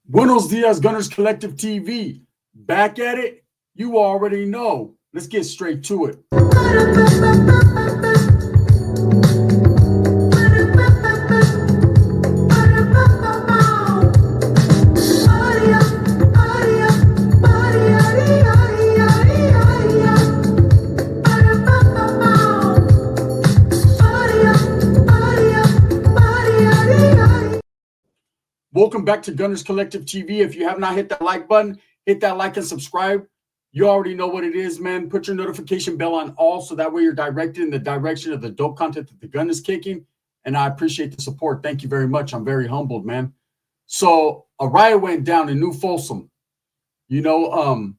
Buenos dias, Gunners Collective TV. Back at it? You already know. Let's get straight to it. Welcome back to Gunners Collective TV. If you have not hit that like button, hit that like and subscribe. You already know what it is, man. Put your notification bell on all so that way you're directed in the direction of the dope content that the gun is kicking. And I appreciate the support. Thank you very much. I'm very humbled, man. So a riot went down in New Folsom. We don't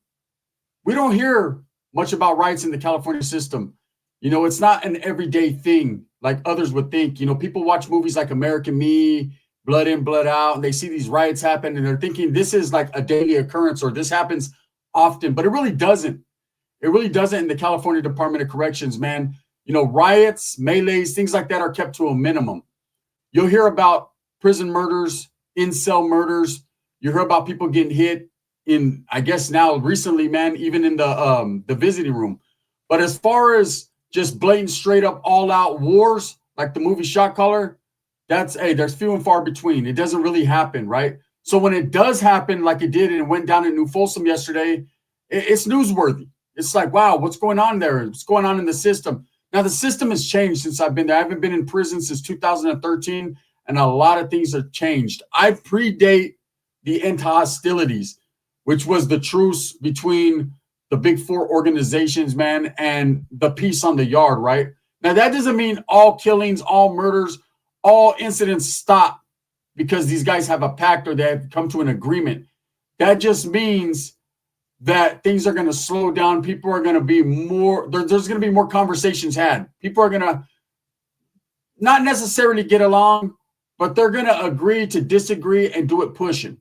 hear much about riots in the California system. It's not an everyday thing like others would think. People watch movies like American Me, Blood In, Blood Out, and they see these riots happen and they're thinking this is like a daily occurrence or this happens often, but it really doesn't. It really doesn't in the California Department of Corrections, man. Riots, melees, things like that are kept to a minimum. You'll hear about prison murders, in-cell murders. You hear about people getting hit in, I guess now recently, man, even in the visiting room. But as far as just blatant, straight up, all out wars, like the movie Shot Caller, there's few and far between. It doesn't really happen, right? So when it does happen, like it did, and it went down in New Folsom yesterday, it's newsworthy. It's like, wow, what's going on there? What's going on in the system? Now, the system has changed since I've been there. I haven't been in prison since 2013, and a lot of things have changed. I predate the end to hostilities, which was the truce between the big four organizations, man, and the peace on the yard, right? Now, that doesn't mean all killings, all murders, all incidents stop because these guys have a pact or they have come to an agreement. That just means that things are going to slow down. People are going to be more, there's going to be more conversations had. People are going to not necessarily get along, but they're going to agree to disagree and do it pushing.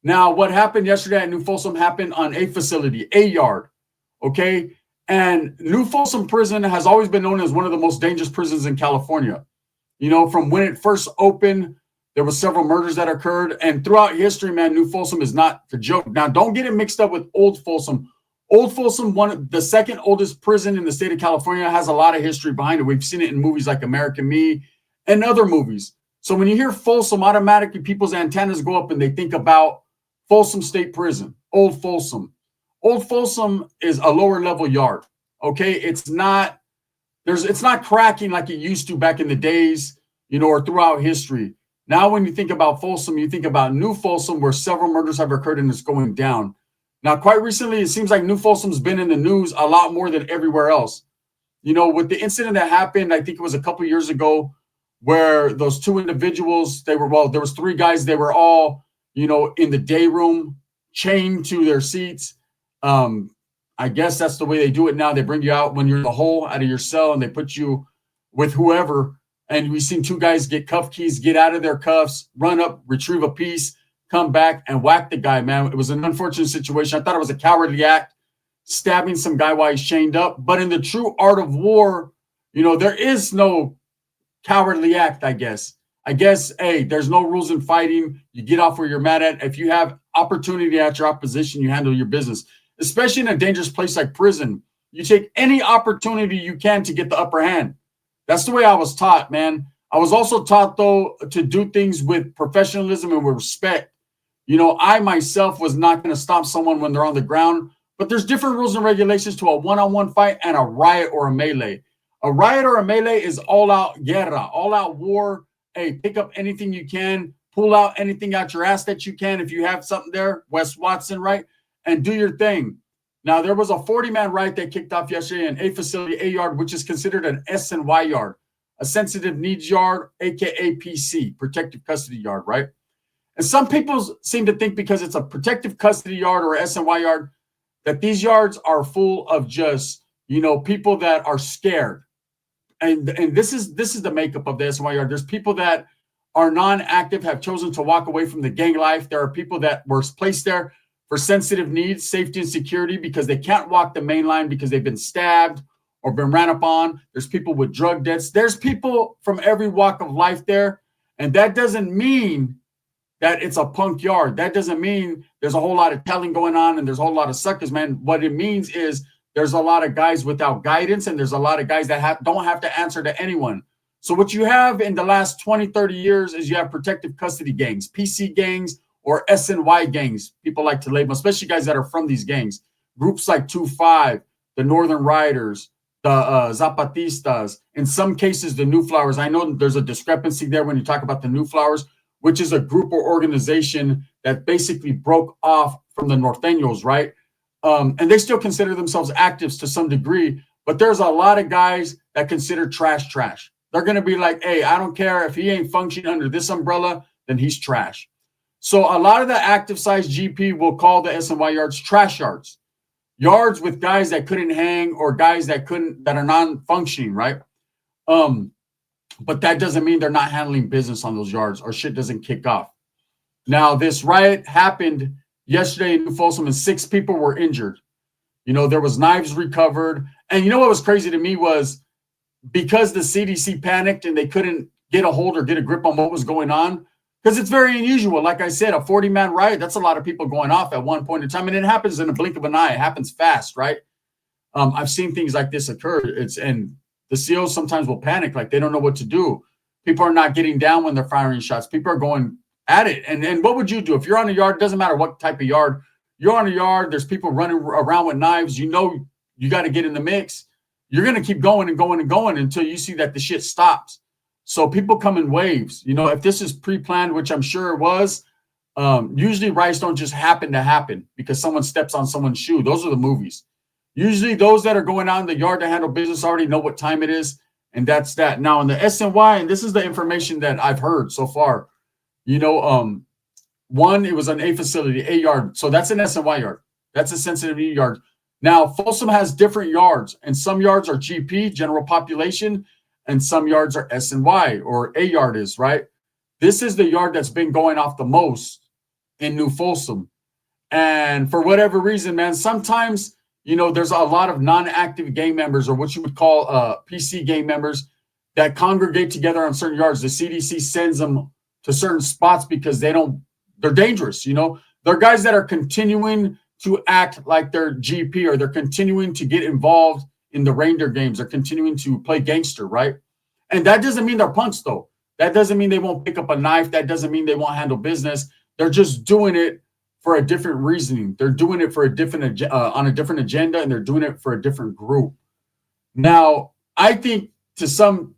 Now, what happened yesterday at New Folsom happened on a facility, a yard, okay? And New Folsom Prison has always been known as one of the most dangerous prisons in California. From when it first opened, there were several murders that occurred. And throughout history, man, New Folsom is not a joke. Now, don't get it mixed up with Old Folsom. Old Folsom, the second oldest prison in the state of California, has a lot of history behind it. We've seen it in movies like American Me and other movies. So when you hear Folsom, automatically people's antennas go up and they think about Folsom State Prison, Old Folsom. Old Folsom is a lower level yard, okay? It's not cracking like it used to back in the days, or throughout history. Now, when you think about Folsom, you think about New Folsom, where several murders have occurred and it's going down. Now, quite recently, it seems like New Folsom's been in the news a lot more than everywhere else. With the incident that happened, I think it was a couple years ago, where those two individuals, there was three guys, they were all, in the day room, chained to their seats. I guess that's the way they do it now. They bring you out when you're in the hole out of your cell and they put you with whoever. And we've seen two guys get cuff keys, get out of their cuffs, run up, retrieve a piece, come back and whack the guy, man. It was an unfortunate situation. I thought it was a cowardly act, stabbing some guy while he's chained up. But in the true art of war, there is no cowardly act, I guess. Hey, there's no rules in fighting. You get off where you're mad at. If you have opportunity at your opposition, you handle your business. Especially in a dangerous place like prison, you take any opportunity you can to get the upper hand. That's the way I was taught, man. I was also taught, though, to do things with professionalism and with respect. I myself was not going to stop someone when they're on the ground, but there's different rules and regulations to a one-on-one fight and a riot or a melee. A riot or a melee is all-out guerra, all-out war. Hey, pick up anything you can, pull out anything out your ass that you can if you have something there, Wes Watson, right? And do your thing. Now, there was a 40-man riot that kicked off yesterday in a facility, a yard, which is considered an S&Y yard, a sensitive needs yard, aka PC, protective custody yard, right? And some people seem to think because it's a protective custody yard or S&Y yard, that these yards are full of just, people that are scared. And this is the makeup of the S&Y yard. There's people that are non-active, have chosen to walk away from the gang life. There are people that were placed there for sensitive needs, safety and security, because they can't walk the main line because they've been stabbed or been ran up on. There's people with drug debts. There's people from every walk of life there. And that doesn't mean that it's a punk yard. That doesn't mean there's a whole lot of telling going on and there's a whole lot of suckers, man. What it means is there's a lot of guys without guidance and there's a lot of guys that don't have to answer to anyone. So what you have in the last 20, 30 years is you have protective custody gangs, PC gangs, or SNY gangs. People like to label, especially guys that are from these gangs. Groups like 2-5, the Northern Riders, the Zapatistas, in some cases, the New Flowers. I know there's a discrepancy there when you talk about the New Flowers, which is a group or organization that basically broke off from the Norteños, right? And they still consider themselves actives to some degree, but there's a lot of guys that consider trash. They're going to be like, hey, I don't care if he ain't functioning under this umbrella, then he's trash. So a lot of the active size GP will call the SNY yards trash yards. Yards with guys that couldn't hang or guys that are non-functioning, right? But that doesn't mean they're not handling business on those yards or shit doesn't kick off. Now, this riot happened yesterday in New Folsom and 6 people were injured. You know, there was knives recovered. And you know what was crazy to me was because the CDC panicked and they couldn't get a hold or get a grip on what was going on, because it's very unusual. Like I said, a 40-man riot, that's a lot of people going off at one point in time. And it happens in a blink of an eye. It happens fast, right? I've seen things like this occur. And the COs sometimes will panic, like they don't know what to do. People are not getting down when they're firing shots. People are going at it. And what would you do? If you're on a yard, it doesn't matter what type of yard. You're on a yard, there's people running around with knives. You know you got to get in the mix. You're going to keep going and going and going until you see that the shit stops. So people come in waves. You know, if this is pre-planned, which I'm sure it was, usually riots don't just happen to happen because someone steps on someone's shoe. Those are the movies. Usually those that are going out in the yard to handle business already know what time it is, and that's that. Now in the SNY, and this is the information that I've heard so far, you know, one, it was an A facility, A yard. So that's an SNY yard. That's a sensitive yard. Now, Folsom has different yards, and some yards are GP, general population, and some yards are SNY, or A yard is, right? This is the yard that's been going off the most in New Folsom. And for whatever reason, man, sometimes, you know, there's a lot of non-active gang members, or what you would call PC gang members, that congregate together on certain yards. The CDC sends them to certain spots because they're dangerous, you know? They're guys that are continuing to act like they're GP, or they're continuing to get involved in the reindeer games. They're continuing to play gangster, right? And that doesn't mean they're punks, though. That doesn't mean they won't pick up a knife. That doesn't mean they won't handle business. They're just doing it for a different reasoning. They're doing it for a different on a different agenda, and they're doing it for a different group. Now, I think to some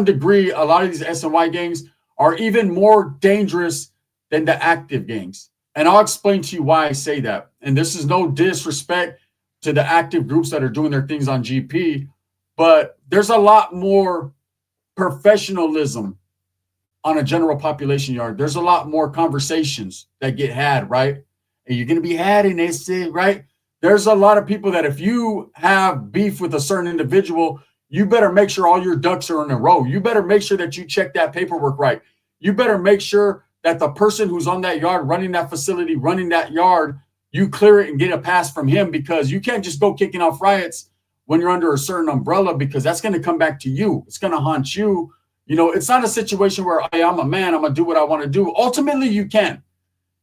degree, a lot of these SNY gangs are even more dangerous than the active gangs. And I'll explain to you why I say that. And this is no disrespect to the active groups that are doing their things on GP, but there's a lot more professionalism on a general population yard. There's a lot more conversations that get had, right? And you're going to be had in this, right? There's a lot of people that if you have beef with a certain individual, you better make sure all your ducks are in a row. You better make sure that you check that paperwork right. You better make sure that the person who's on that yard, running that facility, running that yard, you clear it and get a pass from him, because you can't just go kicking off riots when you're under a certain umbrella, because that's going to come back to you. It's going to haunt you. You know, it's not a situation where, hey, I'm a man, I'm going to do what I want to do. Ultimately, you can.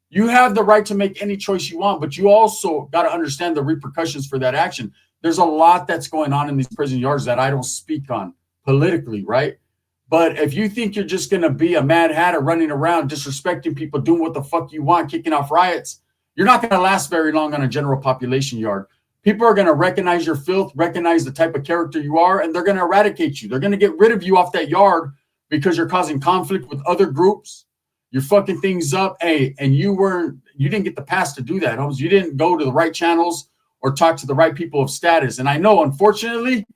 You have the right to make any choice you want, but you also got to understand the repercussions for that action. There's a lot that's going on in these prison yards that I don't speak on politically, right? But if you think you're just going to be a mad hatter running around, disrespecting people, doing what the fuck you want, kicking off riots, you're not going to last very long on a general population yard. People are going to recognize your filth, recognize the type of character you are, and they're going to eradicate you. They're going to get rid of you off that yard because you're causing conflict with other groups. You're fucking things up. Hey, and you didn't get the pass to do that, Holmes. You didn't go to the right channels or talk to the right people of status. And I know, unfortunately,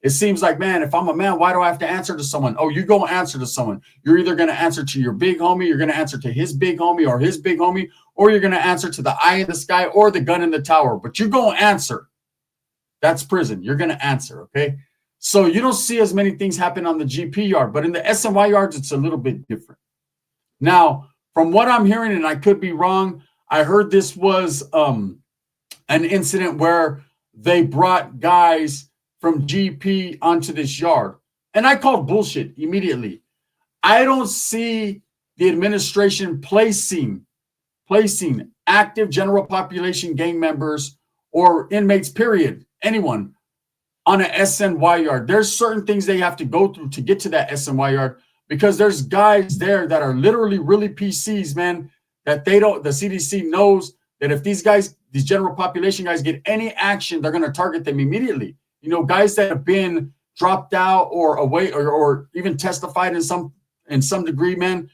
it seems like, man, if I'm a man, why do I have to answer to someone? Oh, you go answer to someone. You're either going to answer to your big homie, you're going to answer to his big homie or his big homie, or you're going to answer to the eye in the sky or the gun in the tower. But you go answer. That's prison. You're going to answer, okay? So you don't see as many things happen on the GP yard, but in the SNY yards, it's a little bit different. Now, from what I'm hearing, and I could be wrong, I heard this was an incident where they brought guys from GP onto this yard. And I called bullshit immediately. I don't see the administration placing active general population gang members or inmates, period, anyone, on an SNY yard. There's certain things they have to go through to get to that SNY yard, because there's guys there that are literally really PCs, man, that the CDC knows that if these guys, these general population guys, get any action, they're going to target them immediately. You know, guys that have been dropped out or away or even testified in some degree, man,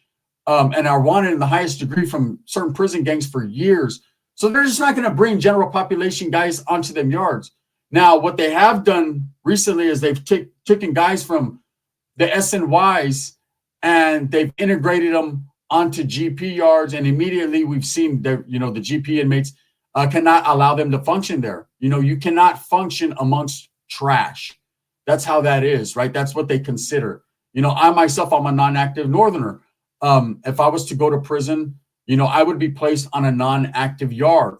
and are wanted in the highest degree from certain prison gangs for years. So they're just not going to bring general population guys onto them yards. Now, what they have done recently is they've taken guys from the SNYs and they've integrated them onto GP yards, and immediately we've seen that, you know, the GP inmates cannot allow them to function there. You know, you cannot function amongst trash. That's how that is, right? That's what they consider. You know, I myself, I'm a non-active northerner. If I was to go to prison, you know, I would be placed on a non-active yard.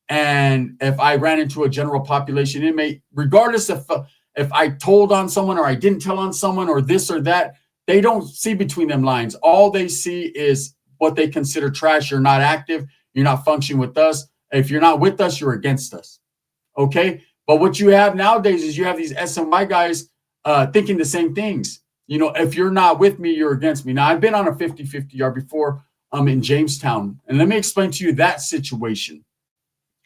And if I ran into a general population inmate, regardless if I told on someone or I didn't tell on someone or this or that, they don't see between them lines. All they see is what they consider trash. You're not active. You're not functioning with us. If you're not with us, you're against us. Okay. But what you have nowadays is you have these SNY guys thinking the same things. You know, if you're not with me, you're against me. Now, I've been on a 50-50 yard before in Jamestown. And let me explain to you that situation.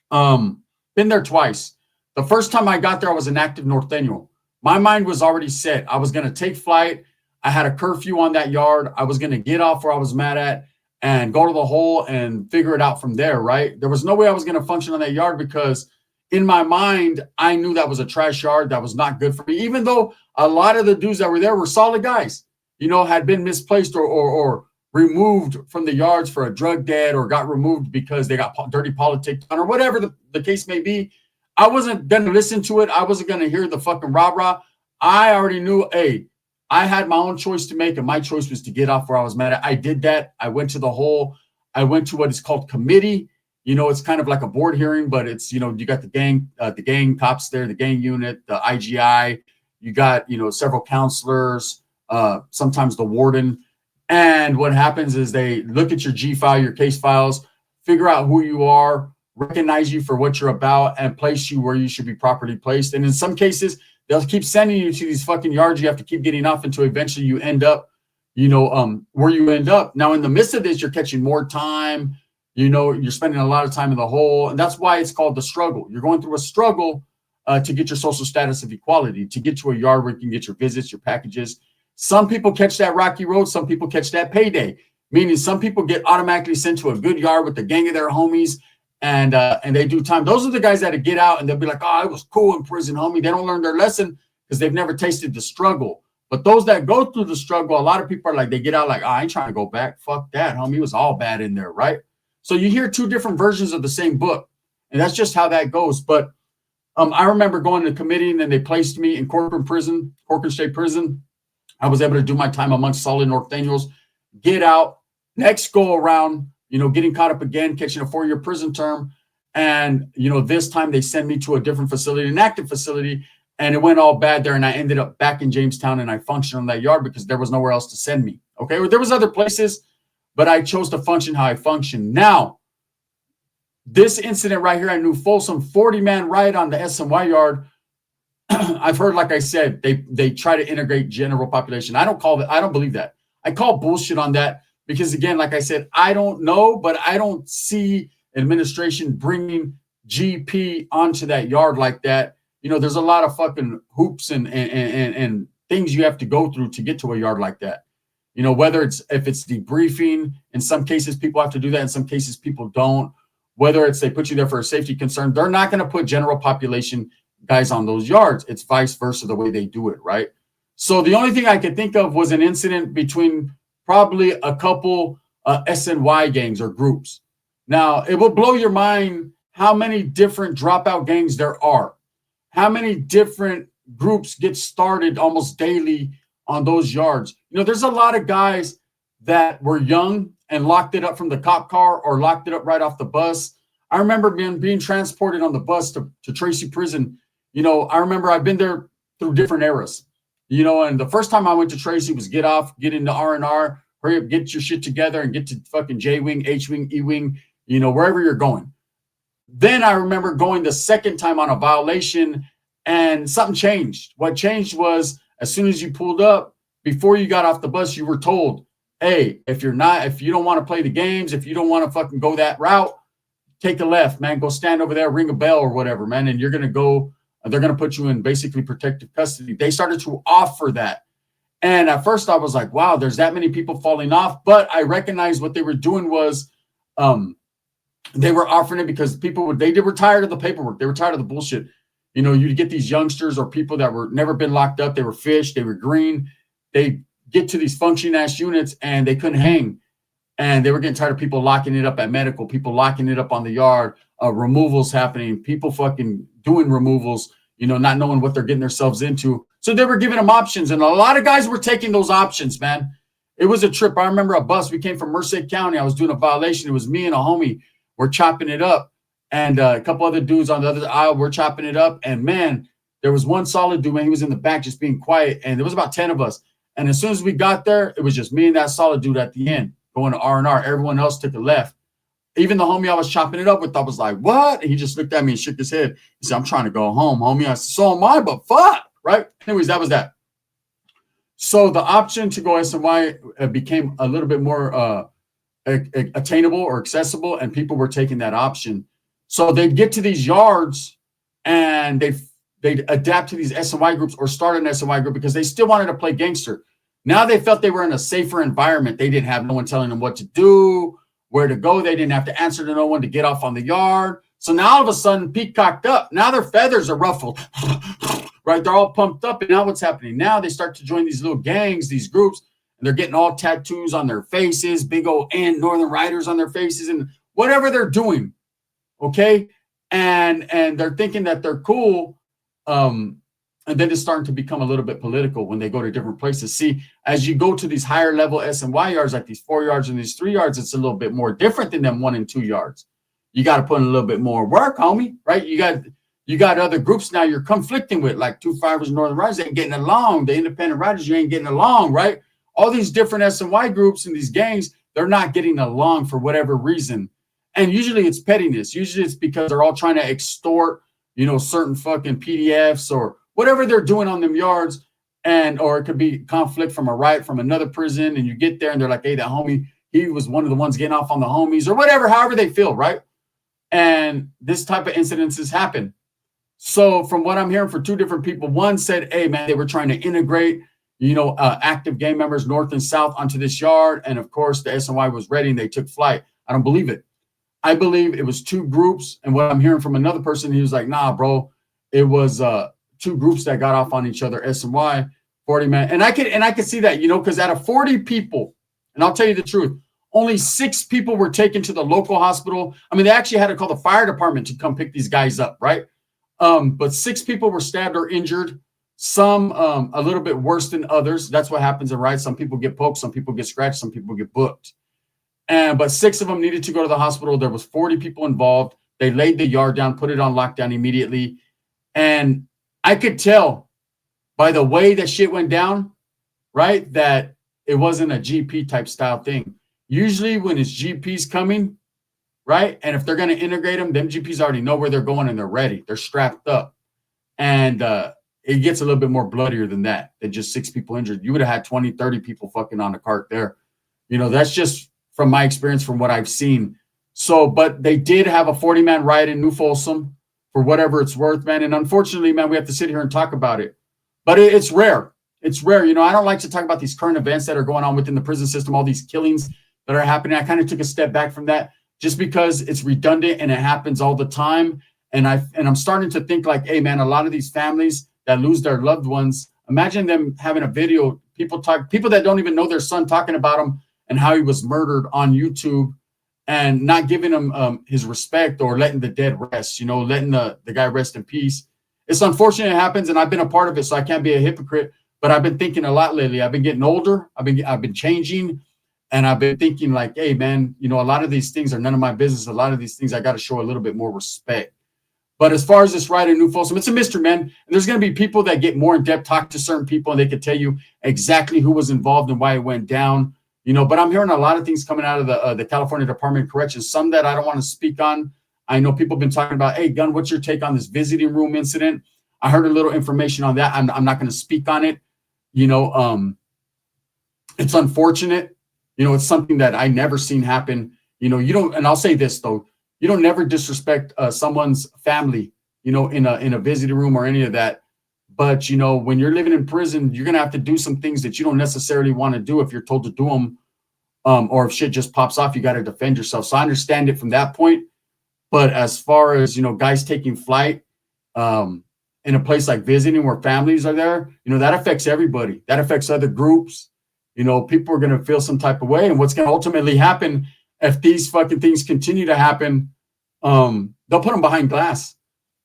Been there twice. The first time I got there, I was an active Norteño. My mind was already set. I was going to take flight. I had a curfew on that yard. I was going to get off where I was mad at and go to the hole and figure it out from there, right? There was no way I was going to function on that yard because in my mind, I knew that was a trash yard. That was not good for me, even though a lot of the dudes that were there were solid guys, you know, had been misplaced or removed from the yards for a drug debt or got removed because they got dirty politics on or whatever the case may be. I wasn't going to listen to it. I wasn't going to hear the fucking rah-rah. I already knew, hey, I had my own choice to make, and my choice was to get off where I was mad at. I did that. I went to the hole. I went to what is called committee. You know, it's kind of like a board hearing, but it's, you know, you got the gang cops there, the gang unit, the IGI. You got, you know, several counselors, sometimes the warden. And what happens is they look at your G file, your case files, figure out who you are, recognize you for what you're about, and place you where you should be properly placed. And in some cases, they'll keep sending you to these fucking yards. You have to keep getting off until eventually you end up, you know, where you end up. Now, in the midst of this, you're catching more time. You know, you're spending a lot of time in the hole. And that's why it's called the struggle. You're going through a struggle to get your social status of equality, to get to a yard where you can get your visits, your packages. Some people catch that rocky road. Some people catch that payday, meaning some people get automatically sent to a good yard with the gang of their homies, and they do time. Those are the guys that get out and they'll be like, oh, it was cool in prison, homie. They don't learn their lesson because they've never tasted the struggle. But those that go through the struggle, a lot of people are like, they get out like, oh, I ain't trying to go back. Fuck that, homie. It was all bad in there, right? So you hear two different versions of the same book, and that's just how that goes. But I remember going to committee, and then they placed me in Corcoran State Prison. I was able to do my time amongst solid Norteños, get out, next go around, you know, getting caught up again, catching a 4-year prison term. And, you know, this time they send me to a different facility, an active facility, and it went all bad there. And I ended up back in Jamestown, and I functioned on that yard because there was nowhere else to send me. Okay. There was other places, but I chose to function how I function. Now, this incident right here, I knew Folsom, 40-man riot on the SNY yard. I've heard, like I said, they try to integrate general population. I don't believe that. I call bullshit on that because, again, like I said, I don't know, but I don't see administration bringing GP onto that yard like that. You know, there's a lot of fucking hoops and things you have to go through to get to a yard like that. You know, whether if it's debriefing, in some cases people have to do that, in some cases people don't. Whether it's they put you there for a safety concern, they're not going to put general population guys on those yards. It's vice versa the way they do it, right? So the only thing I could think of was an incident between probably a couple SNY gangs or groups. Now, it will blow your mind how many different dropout gangs there are, how many different groups get started almost daily on those yards. You know, there's a lot of guys that were young and locked it up from the cop car or locked it up right off the bus. I remember being transported on the bus to Tracy Prison. You know, I remember I've been there through different eras, you know, and the first time I went to Tracy was get off, get into R&R, Hurry up, get your shit together and get to fucking J-Wing, H-Wing, E-Wing, you know, wherever you're going. Then I remember going the second time on a violation and something changed. What changed was as soon as you pulled up, before you got off the bus, you were told, hey, if you don't want to play the games, if you don't want to fucking go that route, take a left, man. Go stand over there, ring a bell or whatever, man. And you're going to go, they're going to put you in basically protective custody. They started to offer that. And at first I was like, wow, there's that many people falling off. But I recognized what they were doing was they were offering it because they were tired of the paperwork. They were tired of the bullshit. You know, you get these youngsters or people that were never been locked up. They were fish. They were green. They get to these functioning ass units and they couldn't hang. And they were getting tired of people locking it up at medical, people locking it up on the yard, removals happening, people fucking doing removals, you know, not knowing what they're getting themselves into. So they were giving them options. And a lot of guys were taking those options, man. It was a trip. I remember a bus. We came from Merced County. I was doing a violation. It was me and a homie. We're chopping it up. And a couple other dudes on the other aisle, we're chopping it up. And man, there was one solid dude, man. He was in the back just being quiet. And there was about 10 of us. And as soon as we got there, it was just me and that solid dude at the end going to R&R. Everyone else took a left. Even the homie I was chopping it up with, I was like, what? And he just looked at me and shook his head. He said, I'm trying to go home, homie. I said, so am I, but fuck, right? Anyways, that was that. So the option to go SNY became a little bit more attainable or accessible, and people were taking that option. So they'd get to these yards and they'd adapt to these SNY groups or start an SNY group because they still wanted to play gangster. Now they felt they were in a safer environment. They didn't have no one telling them what to do, where to go. They didn't have to answer to no one to get off on the yard. So now all of a sudden, peacocked up. Now their feathers are ruffled, right? They're all pumped up. And now what's happening? Now they start to join these little gangs, these groups, and they're getting all tattoos on their faces, big old Northern Riders on their faces, and whatever they're doing, okay? And they're thinking that they're cool. And then it's starting to become a little bit political when they go to different places. See, as you go to these higher level SNY yards, like these 4 yards and these 3 yards, it's a little bit more different than them 1 and 2 yards. You got to put in a little bit more work, homie, right? You got other groups now you're conflicting with, like 2-5ers and Northern Riders ain't getting along. The independent riders, you ain't getting along, right? All these different SNY groups and these gangs, they're not getting along for whatever reason. And usually it's pettiness. Usually it's because they're all trying to extort, you know, certain fucking PDFs or whatever they're doing on them yards, or it could be conflict from a riot from another prison, and you get there and they're like, hey, that homie, he was one of the ones getting off on the homies or whatever, however they feel, right? And this type of incidences happen. So from what I'm hearing for 2 different people, one said, hey, man, they were trying to integrate, you know, active gang members north and south onto this yard. And of course, the SNY was ready and they took flight. I don't believe it. I believe it was 2 groups. And what I'm hearing from another person, he was like, nah, bro, it was 2 groups that got off on each other, SNY, 40 man. And I could see that, you know, because out of 40 people, and I'll tell you the truth, only 6 people were taken to the local hospital. I mean, they actually had to call the fire department to come pick these guys up, right? But 6 people were stabbed or injured, some a little bit worse than others. That's what happens in riots. Some people get poked, some people get scratched, some people get booked. But 6 of them needed to go to the hospital. There was 40 people involved. They laid the yard down, put it on lockdown immediately. And I could tell by the way that shit went down, right, that it wasn't a GP type style thing. Usually when it's GPs coming, right, and if they're going to integrate them GPs already know where they're going and they're ready. They're strapped up. And it gets a little bit more bloodier than that, than just 6 people injured. You would have had 20, 30 people fucking on the cart there. You know, that's just from my experience, from what I've seen. So, but they did have a 40-man riot in New Folsom, for whatever it's worth, man. And unfortunately, man, we have to sit here and talk about it. But it's rare. It's rare. You know, I don't like to talk about these current events that are going on within the prison system, all these killings that are happening. I kind of took a step back from that just because it's redundant and it happens all the time. And I'm starting to think like, hey, man, a lot of these families that lose their loved ones, imagine them having a video, people that don't even know their son talking about him and how he was murdered on YouTube, and not giving him his respect or letting the dead rest, you know, letting the guy rest in peace. It's unfortunate it happens, and I've been a part of it, so I can't be a hypocrite, but I've been thinking a lot lately. I've been getting older. I've been changing, and I've been thinking like, hey, man, you know, a lot of these things are none of my business. A lot of these things I got to show a little bit more respect. But as far as this riot in New Folsom, it's a mystery, man. And there's going to be people that get more in depth, talk to certain people, and they could tell you exactly who was involved and why it went down. But I'm hearing a lot of things coming out of the California Department of Corrections, some that I don't want to speak on. I know people have been talking about, hey, Gun, what's your take on this visiting room incident? I heard a little information on that. I'm not going to speak on it. It's unfortunate. It's something that I never seen happen. You don't, and I'll say this though, you don't never disrespect someone's family, in a visiting room or any of that. But, when you're living in prison, you're going to have to do some things that you don't necessarily want to do if you're told to do them. Or if shit just pops off, you got to defend yourself. So I understand it from that point. But as far as, guys taking flight in a place like visiting where families are there, that affects everybody. That affects other groups. People are going to feel some type of way. And what's going to ultimately happen if these fucking things continue to happen, they'll put them behind glass.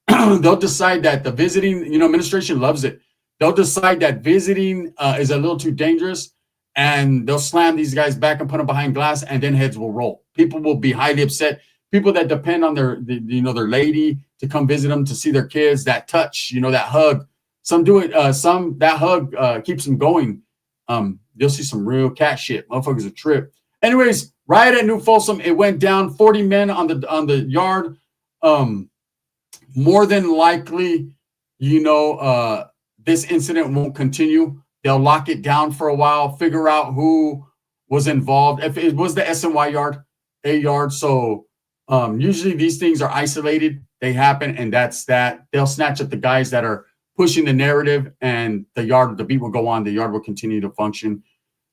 They'll decide that the visiting, administration loves it. They'll decide that visiting is a little too dangerous, and they'll slam these guys back and put them behind glass, and then heads will roll. People will be highly upset. People that depend on their lady to come visit them, to see their kids, that touch, that hug. Some do it. That hug keeps them going. You'll see some real cat shit. Motherfuckers a trip. Anyways, riot at New Folsom. It went down. 40 men on the yard. More than likely, this incident won't continue. They'll lock it down for a while, figure out who was involved. If it was the SNY yard, a yard. So usually these things are isolated. They happen, and that's that. They'll snatch at the guys that are pushing the narrative, and the beat will go on. The yard will continue to function.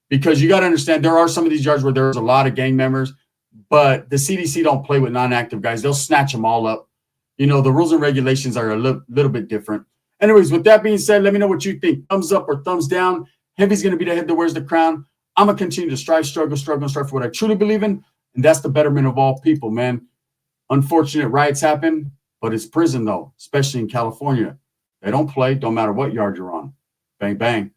Because you got to understand, there are some of these yards where there's a lot of gang members, but the CDC don't play with non-active guys. They'll snatch them all up. The rules and regulations are a little bit different. Anyways, with that being said, let me know what you think. Thumbs up or thumbs down. Heavy's going to be the head that wears the crown. I'm going to continue to strive, struggle, and strive for what I truly believe in, and that's the betterment of all people, man. Unfortunate riots happen, but it's prison, though, especially in California. They don't play, don't matter what yard you're on. Bang, bang.